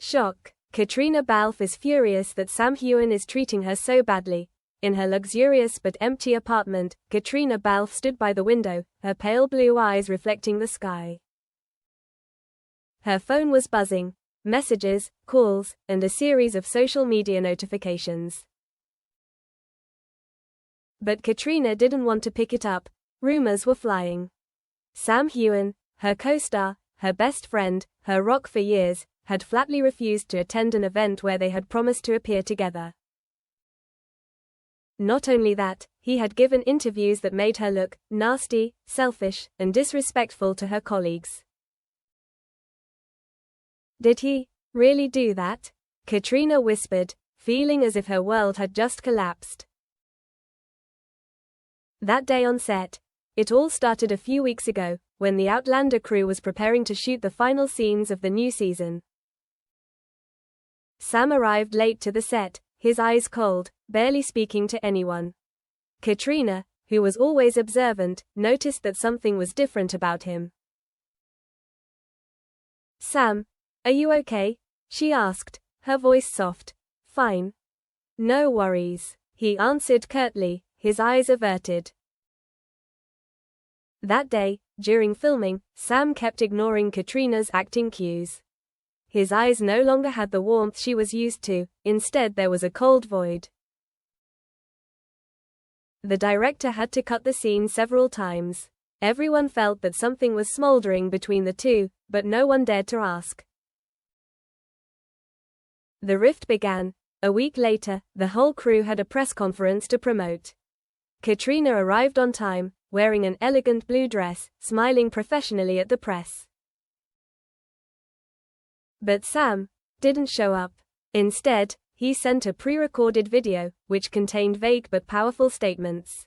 Shock. Caitriona Balfe is furious that Sam Heughan is treating her so badly. In her luxurious but empty apartment, Caitriona Balfe stood by the window, her pale blue eyes reflecting the sky. Her phone was buzzing. Messages, calls, and a series of social media notifications. But Caitriona didn't want to pick it up. Rumors were flying. Sam Heughan, her co-star, her best friend, her rock for years, had flatly refused to attend an event where they had promised to appear together. Not only that, he had given interviews that made her look nasty, selfish, and disrespectful to her colleagues. Did he really do that? Caitriona whispered, feeling as if her world had just collapsed. That day on set, it all started a few weeks ago, when the Outlander crew was preparing to shoot the final scenes of the new season. Sam arrived late to the set, his eyes cold, barely speaking to anyone. Caitriona, who was always observant, noticed that something was different about him. "Sam, are you okay?" she asked, her voice soft. "Fine. No worries," he answered curtly, his eyes averted. That day, during filming, Sam kept ignoring Caitriona's acting cues. His eyes no longer had the warmth she was used to, instead there was a cold void. The director had to cut the scene several times. Everyone felt that something was smoldering between the two, but no one dared to ask. The rift began. A week later, the whole crew had a press conference to promote. Caitriona arrived on time, wearing an elegant blue dress, smiling professionally at the press. But Sam didn't show up. Instead, he sent a pre-recorded video, which contained vague but powerful statements.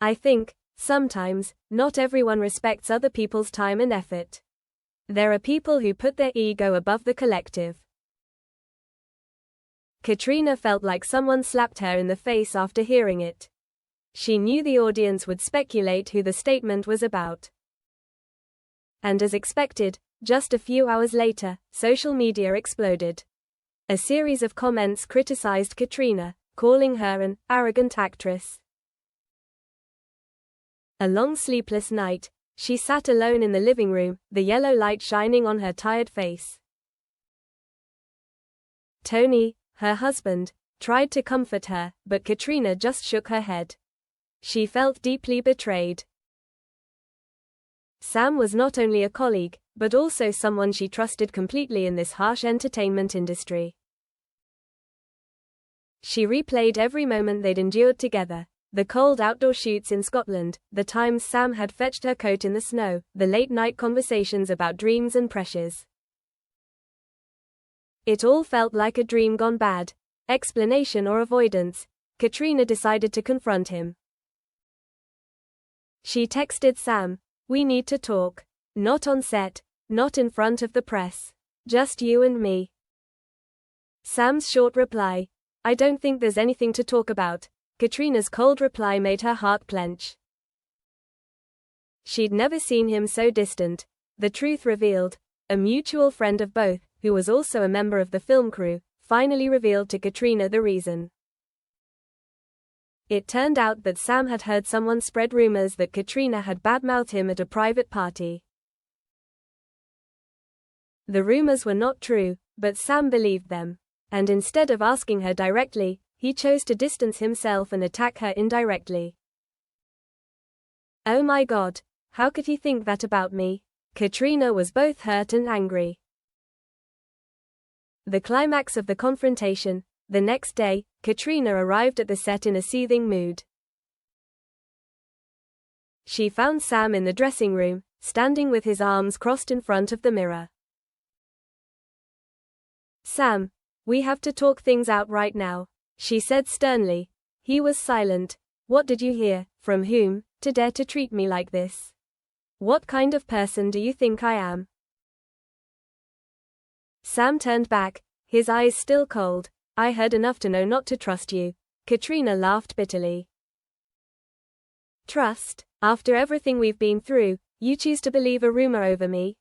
"I think, sometimes, not everyone respects other people's time and effort. There are people who put their ego above the collective." Caitriona felt like someone slapped her in the face after hearing it. She knew the audience would speculate who the statement was about. And as expected, just a few hours later, social media exploded. A series of comments criticized Caitriona, calling her an arrogant actress. A long sleepless night, she sat alone in the living room, the yellow light shining on her tired face. Tony, her husband, tried to comfort her, but Caitriona just shook her head. She felt deeply betrayed. Sam was not only a colleague, but also someone she trusted completely in this harsh entertainment industry. She replayed every moment they'd endured together. The cold outdoor shoots in Scotland, the times Sam had fetched her coat in the snow, the late-night conversations about dreams and pressures. It all felt like a dream gone bad. Explanation or avoidance, Caitriona decided to confront him. She texted Sam, "We need to talk. Not on set, not in front of the press. Just you and me." Sam's short reply, "I don't think there's anything to talk about." Caitriona's cold reply made her heart clench. She'd never seen him so distant. The truth revealed. A mutual friend of both, who was also a member of the film crew, finally revealed to Caitriona the reason. It turned out that Sam had heard someone spread rumors that Caitriona had badmouthed him at a private party. The rumors were not true, but Sam believed them. And instead of asking her directly, he chose to distance himself and attack her indirectly. "Oh my God, how could he think that about me?" Caitriona was both hurt and angry. The climax of the confrontation. The next day, Caitriona arrived at the set in a seething mood. She found Sam in the dressing room, standing with his arms crossed in front of the mirror. "Sam, we have to talk things out right now," she said sternly. He was silent. "What did you hear? From whom, to dare to treat me like this? What kind of person do you think I am?" Sam turned back, his eyes still cold. "I heard enough to know not to trust you." Caitriona laughed bitterly. "Trust? After everything we've been through, you choose to believe a rumor over me?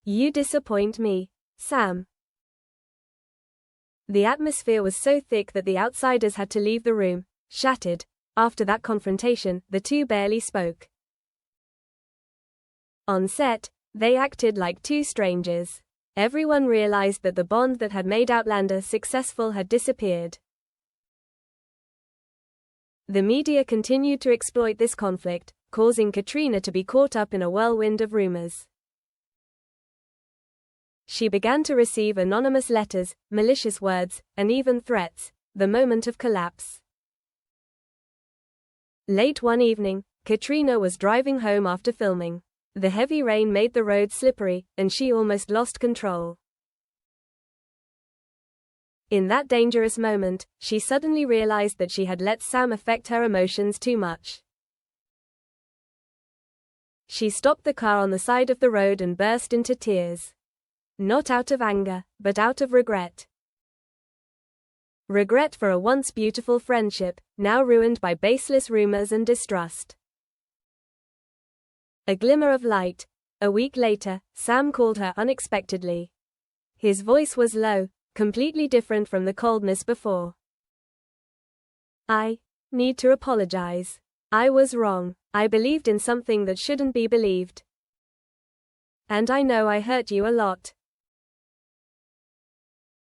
You disappoint me." Sam. The atmosphere was so thick that the outsiders had to leave the room, shattered. After that confrontation, the two barely spoke. On set, they acted like two strangers. Everyone realized that the bond that had made Outlander successful had disappeared. The media continued to exploit this conflict, causing Caitriona to be caught up in a whirlwind of rumors. She began to receive anonymous letters, malicious words, and even threats, the moment of collapse. Late one evening, Caitriona was driving home after filming. The heavy rain made the road slippery, and she almost lost control. In that dangerous moment, she suddenly realized that she had let Sam affect her emotions too much. She stopped the car on the side of the road and burst into tears. Not out of anger, but out of regret. Regret for a once beautiful friendship, now ruined by baseless rumors and distrust. A glimmer of light. A week later, Sam called her unexpectedly. His voice was low, completely different from the coldness before. "I need to apologize. I was wrong. I believed in something that shouldn't be believed. And I know I hurt you a lot.